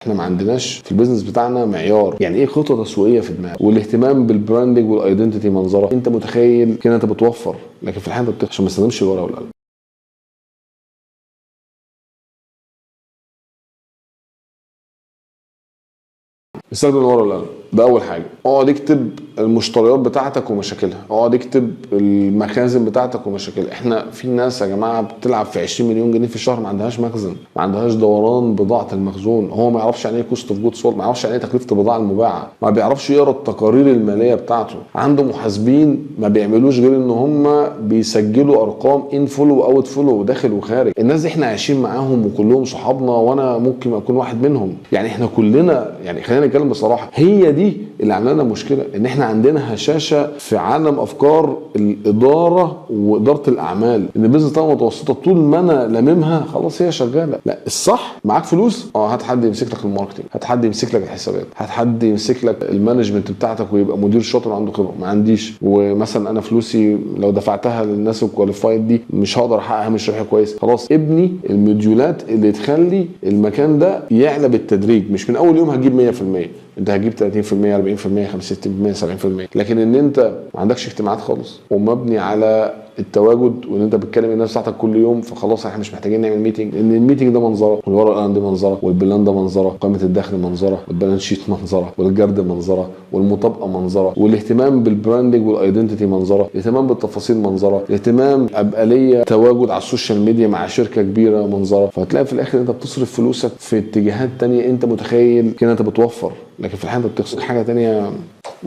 احنا ما عندناش في البيزنس بتاعنا معيار يعني ايه خطه تسويقيه في دماغك، والاهتمام بالبراندنج والايدنتيتي منظره. انت متخيل كده انت بتوفر، لكن في الحقيقه انت عشان ما تستخدمش الورقه والقلم. استخدم الورقه والقلم، ده اول حاجه. اقعد اكتب المشتريات بتاعتك ومشاكلها، اقعد اكتب المخازن بتاعتك ومشاكلها. احنا في ناس يا جماعه بتلعب في 20 مليون جنيه في الشهر ما عندهاش مخزن، ما عندهاش دوران بضاعه المخزون. هو ما يعرفش يعني ايه كوست اوف جود سولد، ما يعرفش يعني ايه تكلفه البضاعه المباعه، ما بيعرفش يقرا التقارير الماليه بتاعته. عنده محاسبين ما بيعملوش غير ان هم بيسجلوا ارقام ان فولو واوت فولو وداخل وخارج. الناس دي احنا عايشين معاهم وكلهم صحابنا، وانا ممكن اكون واحد منهم. يعني احنا كلنا، يعني خلينا نتكلم بصراحه، هي دي اللي عامله لنا مشكله، ان احنا عندنا هشاشه في عالم افكار الاداره واداره الاعمال. ان البيزنس طبعا متوسطه، طول ما انا لاممها خلاص هي شغاله. لا، الصح معاك فلوس، هات حد يمسك لك الماركتنج، هات حد يمسك لك الحسابات، هات حد يمسك لك المانجمنت بتاعتك ويبقى مدير شاطر وعنده خبره. ما عنديش، ومثلا انا فلوسي لو دفعتها للناس الكواليفايد دي مش هقدر احقق هامش ربح كويس. خلاص ابني الموديولات اللي تخلي المكان ده يعلى بالتدريج. مش من اول يوم هتجيب 100%، انت هتجيب 30%، 40%، 50%، 70%. لكن ان انت ما عندكش اجتماعات خالص ومبني على التواجد، وان انت بتكلم الناس بتاعتك كل يوم، فخلاص احنا مش محتاجين نعمل ميتنج، لان الميتنج ده منظره، والورقه والقلم دي منظره، والبلان ده منظره، قائمه الدخل منظره، والبالانس شيت منظره، والجرد منظره، والمطابقه منظره، والاهتمام بالبراندنج والايدنتيتي منظره، الاهتمام بالتفاصيل منظره، الاهتمام ابقى ليا تواجد على السوشيال ميديا مع شركه كبيره منظره. فهتلاقي في الاخر انت بتصرف فلوسك في اتجاهات تانية. انت متخيل كده انت بتوفر، لكن في الحقيقه انت بتخسر حاجه تانية.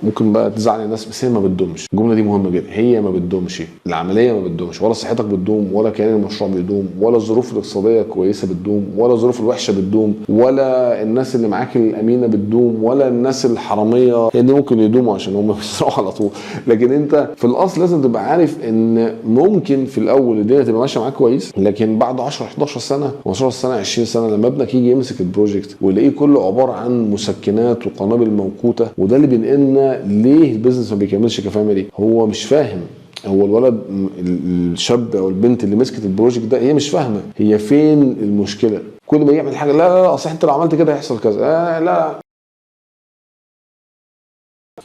ممكن بقى تزعل الناس، بس هي ما بتدومش. الجمله دي مهمه جدا، هي ما بتدومش. العمليه ما بتدومش، ولا صحتك بتدوم، ولا كيان المشروع بيدوم، ولا الظروف الاقتصاديه كويسه بتدوم، ولا الظروف الوحشه بتدوم، ولا الناس اللي معاك الامينه بتدوم، ولا الناس الحراميه. هي دي ممكن يدوموا عشان هم بيسرقوا على طول. لكن انت في الاصل لازم تبقى عارف ان ممكن في الاول الدنيا تبقى ماشيه معاك كويس، لكن بعد 10 11 سنه 15 سنه 20 سنه لما ابنك يجي يمسك البروجكت ويلاقيه كله عباره عن مسكنات وقنابل موقوته، وده اللي بينقلنا ليه البيزنس ما بيكملش كفاميلي. هو مش فاهم، هو الولد الشاب او البنت اللي مسكت البروجكت ده هي مش فاهمه هي فين المشكله. كل ما يعمل حاجه، لا لا لا اصل انت لو عملت كده هيحصل كذا، لا.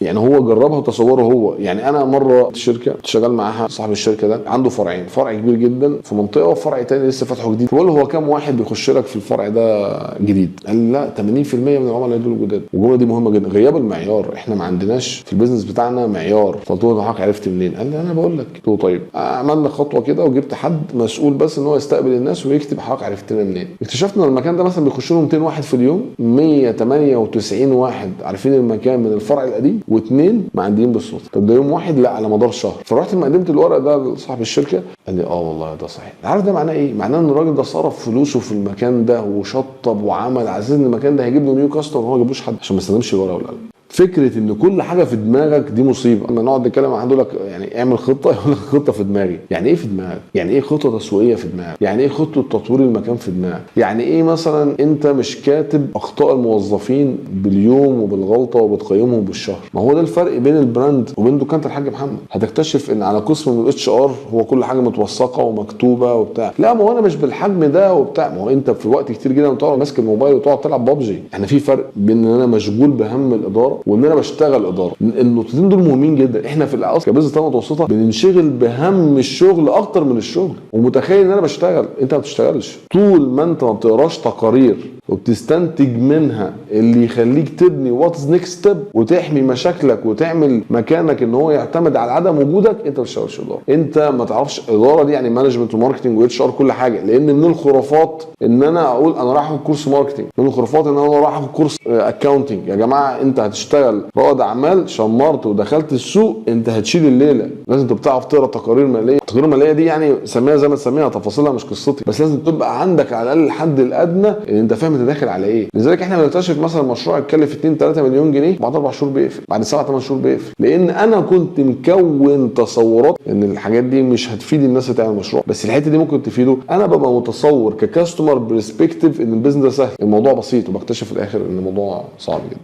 يعني هو جربها وتصوره هو. يعني انا مره شركه شغال معاها، صاحب الشركه ده عنده فرعين، فرع كبير جدا في منطقه وفرع تاني لسه فاتحه جديد. بقول له هو كام واحد بيخش لك في الفرع ده جديد؟ قال لي لا 80% من العملاء دول جداد. والجمله دي مهمه جدا، غياب المعيار. احنا ما عندناش في البيزنس بتاعنا معيار. قلت له حضرتك عرفت منين؟ قال لي انا بقول لك. قلت له طيب. عملنا خطوه كده وجبت حد مسؤول بس ان هو يستقبل الناس ويكتب حضرتك عرفتنا منين. اكتشفنا ان المكان ده مثلا بيخش له 200 واحد في اليوم، 198 واحد عارفين المكان من الفرع القديم، واثنين معديين بالصوت. طب ده يوم واحد؟ لا، على مدار شهر. فرحت لما قدمت الورق ده لصاحب الشركه قال لي والله ده صحيح. عارف ده معناه ايه؟ معناه ان الراجل ده صرف فلوسه في المكان ده وشطب وعمل على اساس ان المكان ده هيجيب له نيو كاستمر، وهو ما جابوش حد عشان ما استخدمش الورقه والقلم. فكره ان كل حاجه في دماغك دي مصيبه. لما نقعد نتكلم عن دول يعني اعمل خطه، يقول لك خطه في دماغي. يعني ايه في دماغك؟ يعني ايه خطه تسويقيه في دماغك؟ يعني ايه خطه تطوير المكان في دماغك؟ يعني ايه مثلا انت مش كاتب اخطاء الموظفين باليوم وبالغلطه وبتقيمهم بالشهر؟ ما هو ده الفرق بين البراند وبين دكانه الحاج محمد. هتكتشف ان على قسم من الاتش ار هو كل حاجه متوثقه ومكتوبه وبتاع. لا، ما هو انا مش بالحجم ده وبتاع. ما هو انت في وقت كتير جدا بتقعد ماسك الموبايل وتقعد تلعب بابجي. احنا في فرق بين ان انا مشغول بهم الاداره وان انا بشتغل اداره. النقطتين دول مهمين جدا. احنا في الاصل كبزنس طبعا متوسطه بننشغل بهم الشغل اكتر من الشغل، ومتخيل ان انا بشتغل. انت ما بتشتغلش طول ما انت ما بتقراش تقارير وبتستنتج منها اللي يخليك تبني واتس نيكست ستيب وتحمي مشاكلك وتعمل مكانك ان هو يعتمد على عدم وجودك. انت ما بتشتغلش اداره. انت ما تعرفش اداره دي يعني مانجمنت وماركتنج واتش ار كل حاجه. لان من الخرافات ان انا اقول انا رايح اخد كورس ماركتنج، من الخرافات ان انا رايح اخد كورس اكاونتنج. يا جماعه انت هتشتغل رائد اعمال، شمرت ودخلت السوق، انت هتشيل الليله. لازم تبقى بتعرف تقرا تقارير ماليه. التقارير الماليه دي يعني سميها زي ما تسميها، تفاصيلها مش قصتي، بس لازم تبقى عندك على الاقل الحد الادنى ان انت فاهم انت داخل على ايه. لذلك احنا بنكتشف مثلا مشروع يتكلف 2 3 مليون جنيه بعد 4 شهور بيقفل، بعد 7 8 شهور بيقفل، لان انا كنت مكون تصورات ان الحاجات دي مش هتفيد الناس اللي تعمل مشروع، بس الحته دي ممكن تفيده. انا ببقى متصور ككاستمر برسبكتيف ان البيزنس ده سهل، الموضوع بسيط، وبكتشف في الاخر ان الموضوع صعب جدا.